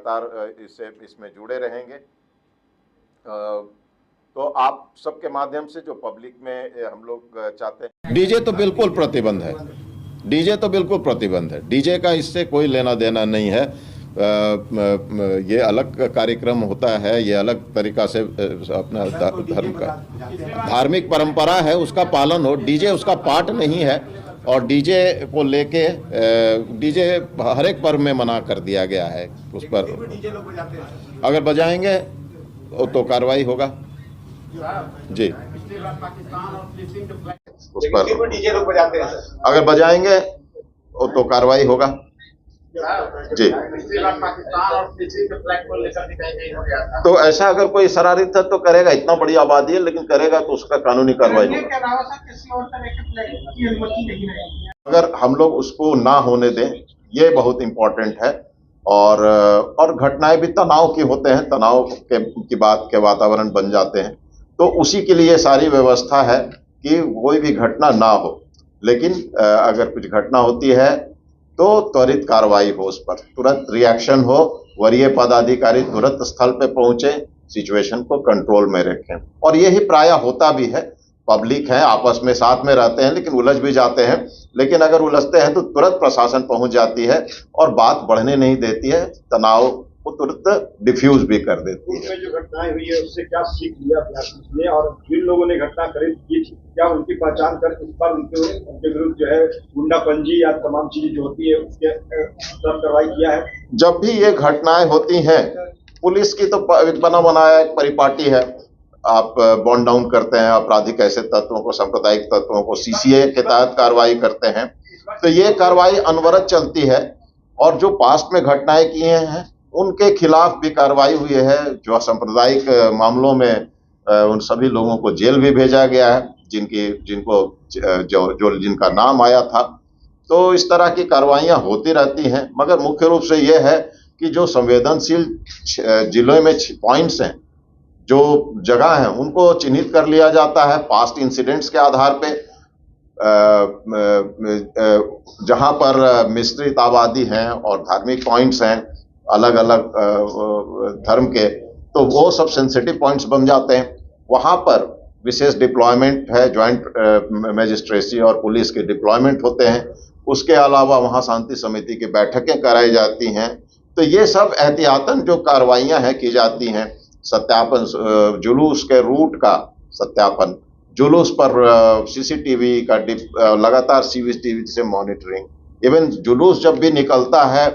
लगातार इसमें जुड़े रहेंगे। तो आप सबके माध्यम से जो पब्लिक में हम लोग चाहते हैं, डीजे तो बिल्कुल प्रतिबंध है, डीजे तो बिल्कुल प्रतिबंध है, डीजे का इससे कोई लेना देना नहीं है। ये अलग कार्यक्रम होता है, ये अलग तरीका से अपना धर्म का धार्मिक परंपरा है, उसका पालन हो। डीजे उसका पार्ट नहीं है और डीजे को लेके डीजे हर एक पर्व में मना कर दिया गया है। उस पर अगर बजाएंगे तो कार्रवाई होगा जी। उस पर डीजे लोग बजाते हैं, अगर बजाएंगे तो कार्रवाई होगा जी। पाकिस्तान और फिलिस्तीन के फ्लैग को लेकर भी कहीं हो गया था। तो ऐसा अगर कोई शरारत है तो करेगा, इतना बड़ी आबादी है, लेकिन करेगा तो उसका कानूनी कार्रवाई होगा। के अलावा सर किसी और तरह के फ्लैग की अनुमति नहीं रहेगी। अगर हम लोग उसको ना होने दें, ये बहुत इम्पोर्टेंट है। और घटनाएं भी तनाव की होते हैं, तनाव की बात के वातावरण बन जाते हैं, तो उसी के लिए सारी व्यवस्था है कि कोई भी घटना ना हो। लेकिन अगर कुछ घटना होती है तो त्वरित कार्रवाई हो, उस पर तुरंत रिएक्शन हो, वरीय पदाधिकारी तुरंत स्थल पे पहुंचे, सिचुएशन को कंट्रोल में रखें। और यही प्राय होता भी है। पब्लिक है, आपस में साथ में रहते हैं, लेकिन उलझ भी जाते हैं। लेकिन अगर उलझते हैं तो तुरंत प्रशासन पहुंच जाती है और बात बढ़ने नहीं देती है, तनाव को तुरंत डिफ्यूज भी कर देती है। उसमें जो घटनाएं हुई है उससे क्या सीख लिया आपने, और जिन लोगों ने घटना करी की थी, क्या उनकी पहचान कर इस पर उनके विरुद्ध जो है गुंडापंजी या तमाम चीजें जो होती है उसके कार्रवाई किया है? जब भी ये घटनाएं होती हैं, पुलिस की तो बना बनाया एक परिपाटी है। आप बॉन्ड डाउन करते हैं आपराधिक ऐसे तत्वों को, सांप्रदायिक तत्वों को, सीसीए के तहत कार्रवाई करते हैं। तो ये कार्रवाई अनवरत चलती है और जो पास्ट में घटनाएं किए हैं उनके खिलाफ भी कार्रवाई हुई है। जो सांप्रदायिक मामलों में उन सभी लोगों को जेल भी भेजा गया है, जिनका नाम आया था। तो इस तरह की कार्रवाइयां होती रहती हैं, मगर मुख्य रूप से यह है कि जो संवेदनशील जिलों में पॉइंट्स हैं, जो जगह हैं, उनको चिन्हित कर लिया जाता है पास्ट इंसिडेंट्स के आधार पे। जहां पर मिश्रित आबादी हैं और धार्मिक पॉइंट्स हैं अलग अलग धर्म के, तो वो सब सेंसिटिव पॉइंट्स बन जाते हैं। वहां पर विशेष डिप्लॉयमेंट है, ज्वाइंट मजिस्ट्रेसी और पुलिस के डिप्लॉयमेंट होते हैं। उसके अलावा वहां शांति समिति की बैठकें कराई जाती हैं। तो ये सब एहतियातन जो कार्रवाइयां हैं की जाती हैं। सत्यापन, जुलूस के रूट का सत्यापन, जुलूस पर सीसीटीवी का लगातार सीसीटीवी से मॉनिटरिंग, इवन जुलूस जब भी निकलता है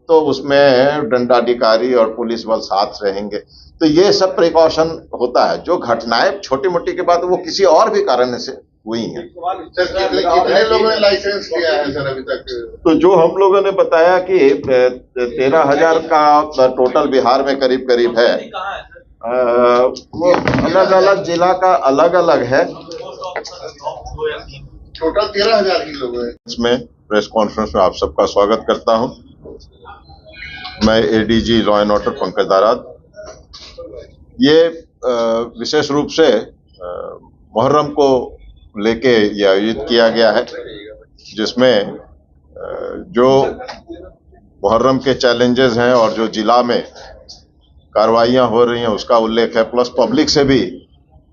तो उसमें दंडाधिकारी और पुलिस बल साथ रहेंगे। तो ये सब प्रिकॉशन होता है। जो घटनाएं छोटी मोटी के बाद वो किसी और भी कारण से हुई हैं। कितने लोगों ने लाइसेंस लिया है सर अभी तक? तो जो हम लोगों ने बताया कि 13,000 का टोटल बिहार में करीब करीब है। वो अलग अलग जिला का अलग अलग है। टोटल 13,000 ही लोग हैं। इसमें प्रेस कॉन्फ्रेंस में आप सबका स्वागत करता हूं। मैं ADG law and order Pankaj Darad. ये विशेष रूप से मुहर्रम को लेके ये आयोजित किया गया है, जिसमें जो मुहर्रम के चैलेंजेस हैं और जो जिला में कार्रवाइयां हो रही हैं उसका उल्लेख है। प्लस पब्लिक से भी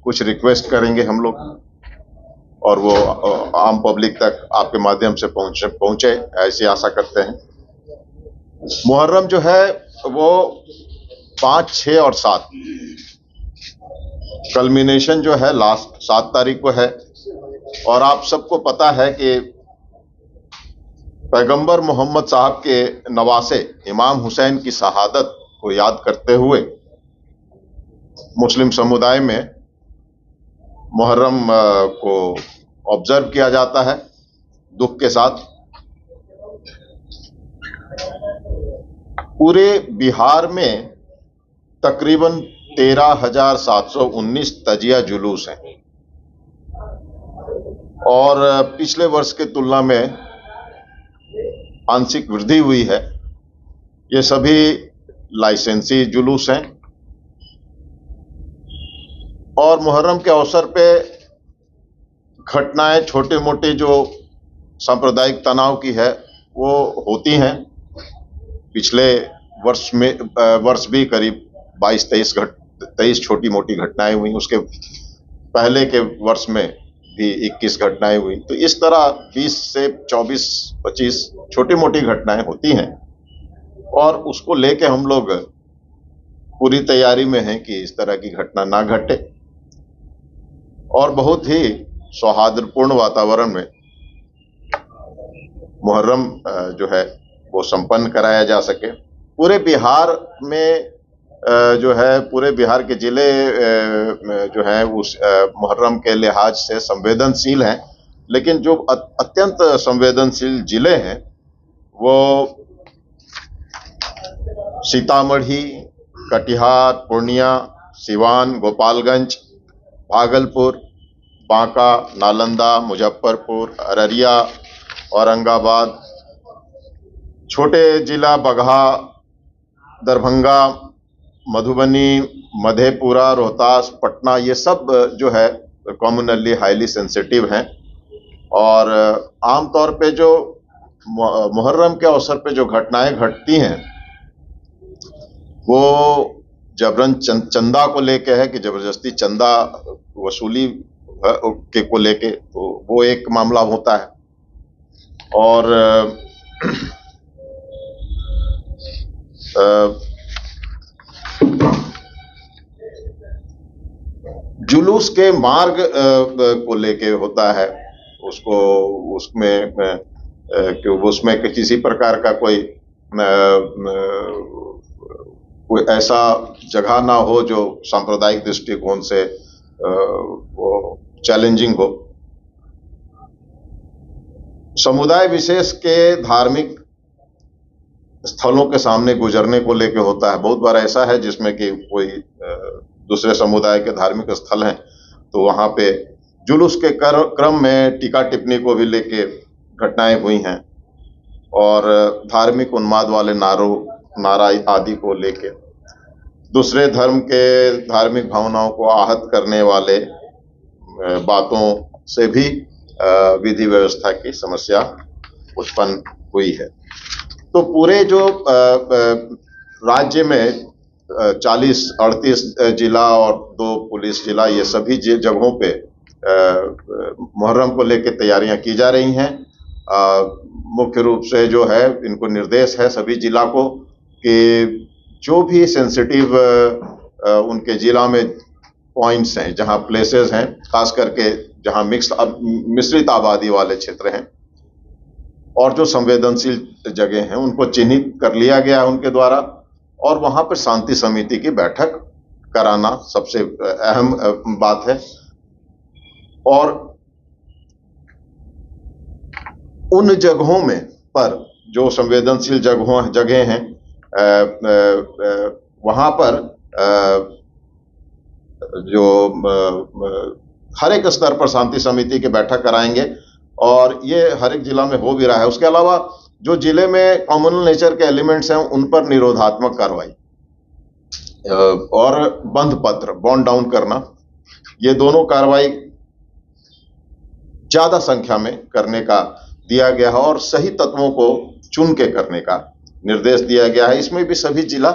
कुछ रिक्वेस्ट करेंगे हम लोग, और वो आम पब्लिक तक आपके माध्यम से पहुंचे ऐसी आशा करते हैं। मुहर्रम जो है वो 5, 6 और 7 कल्मिनेशन जो है लास्ट 7 तारीख को है। और आप सबको पता है कि पैगंबर मोहम्मद साहब के नवासे इमाम हुसैन की शहादत को याद करते हुए मुस्लिम समुदाय में मुहर्रम को ऑब्जर्व किया जाता है दुख के साथ। पूरे बिहार में तकरीबन 13,719 तजिया जुलूस हैं और पिछले वर्ष के तुलना में आंशिक वृद्धि हुई है। ये सभी लाइसेंसी जुलूस हैं और मुहर्रम के अवसर पे घटनाएं छोटे मोटे जो सांप्रदायिक तनाव की है वो होती हैं। पिछले वर्ष भी करीब 22-23 छोटी मोटी घटनाएं हुई। उसके पहले के वर्ष में भी 21 घटनाएं हुई। तो इस तरह 20 से 24-25 छोटी मोटी घटनाएं होती हैं और उसको लेके हम लोग पूरी तैयारी में हैं कि इस तरह की घटना ना घटे और बहुत ही सौहार्दपूर्ण वातावरण में मुहर्रम जो है वो संपन्न कराया जा सके। पूरे बिहार में जो है पूरे बिहार के जिले जो है उस मुहर्रम के लिहाज से संवेदनशील हैं, लेकिन जो अत्यंत संवेदनशील जिले हैं वो सीतामढ़ी, कटिहार, पूर्णिया, सिवान, गोपालगंज, भागलपुर, बांका, नालंदा, मुजफ्फरपुर, अररिया, औरंगाबाद, छोटे जिला बगहा, दरभंगा, मधुबनी, मधेपुरा, रोहतास, पटना, ये सब जो है कॉमनली हाईली सेंसिटिव हैं और आमतौर पे जो मुहर्रम के अवसर पे जो घटनाएं घटती हैं वो जबरन चंदा को लेके है कि जबरदस्ती चंदा वसूली के को लेके, तो वो एक मामला होता है और जुलूस के मार्ग को लेके होता है, उसको उसमें कि उसमें किसी प्रकार का कोई ऐसा जगह ना हो जो सांप्रदायिक दृष्टिकोण से वो चैलेंजिंग हो। समुदाय विशेष के धार्मिक स्थलों के सामने गुजरने को लेके होता है। बहुत बार ऐसा है जिसमें कि कोई दूसरे समुदाय के धार्मिक स्थल हैं तो वहां पे जुलूस के क्रम में टीका टिप्पणी को भी लेके घटनाएं हुई हैं और धार्मिक उन्माद वाले नारा आदि को लेके दूसरे धर्म के धार्मिक भावनाओं को आहत करने वाले बातों से भी विधि व्यवस्था की समस्या उत्पन्न हुई है। तो पूरे जो राज्य में 40-38 जिला और 2 पुलिस जिला, ये सभी जगहों पे मुहर्रम को लेकर तैयारियां की जा रही हैं। मुख्य रूप से जो है इनको निर्देश है सभी जिला को कि जो भी सेंसिटिव उनके जिला में पॉइंट्स हैं, जहां प्लेसेस हैं, खास करके जहां मिश्रित आबादी वाले क्षेत्र हैं और जो संवेदनशील जगह हैं, उनको चिन्हित कर लिया गया है उनके द्वारा और वहां पर शांति समिति की बैठक कराना सबसे अहम बात है। और उन जगहों में पर जो संवेदनशील जगह हैं वहां पर जो हर एक स्तर पर शांति समिति की बैठक कराएंगे और ये हर एक जिला में हो भी रहा है। उसके अलावा जो जिले में कॉमनल नेचर के एलिमेंट्स हैं उन पर निरोधात्मक कार्रवाई और बंध पत्र बॉन्ड डाउन करना, ये दोनों कार्रवाई ज्यादा संख्या में करने का दिया गया है और सही तत्वों को चुन के करने का निर्देश दिया गया है। इसमें भी सभी जिला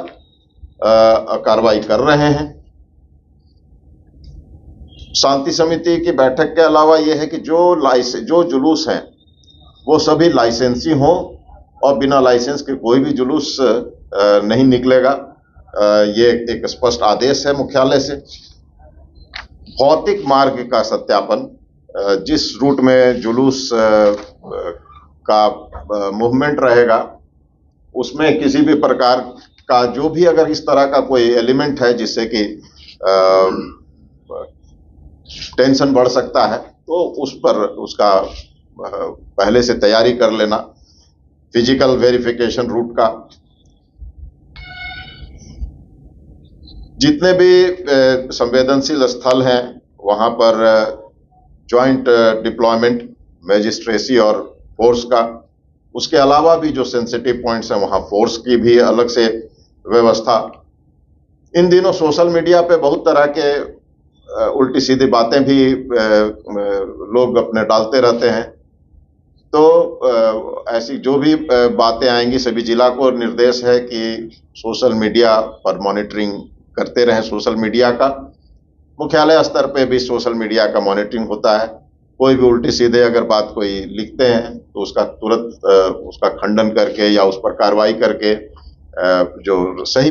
कार्रवाई कर रहे हैं। शांति समिति की बैठक के अलावा यह है कि जो जुलूस हैं वो सभी लाइसेंसी हों और बिना लाइसेंस के कोई भी जुलूस नहीं निकलेगा। ये एक स्पष्ट आदेश है मुख्यालय से। भौतिक मार्ग का सत्यापन, जिस रूट में जुलूस का मूवमेंट रहेगा उसमें किसी भी प्रकार का जो भी अगर इस तरह का कोई एलिमेंट है जिससे कि टेंशन बढ़ सकता है तो उस पर उसका पहले से तैयारी कर लेना। फिजिकल वेरिफिकेशन रूट का, जितने भी संवेदनशील स्थल हैं वहां पर जॉइंट डिप्लॉयमेंट मजिस्ट्रेसी और फोर्स का, उसके अलावा भी जो सेंसिटिव पॉइंट्स हैं वहां फोर्स की भी अलग से व्यवस्था। इन दिनों सोशल मीडिया पे बहुत तरह के उल्टी सीधी बातें भी लोग अपने डालते रहते हैं तो ऐसी जो भी बातें आएंगी, सभी जिला को निर्देश है कि सोशल मीडिया पर मॉनिटरिंग करते रहें। सोशल मीडिया का मुख्यालय स्तर पे भी सोशल मीडिया का मॉनिटरिंग होता है। कोई भी उल्टी सीधे अगर बात कोई लिखते हैं तो उसका तुरंत उसका खंडन करके या उस पर कार्रवाई करके जो सही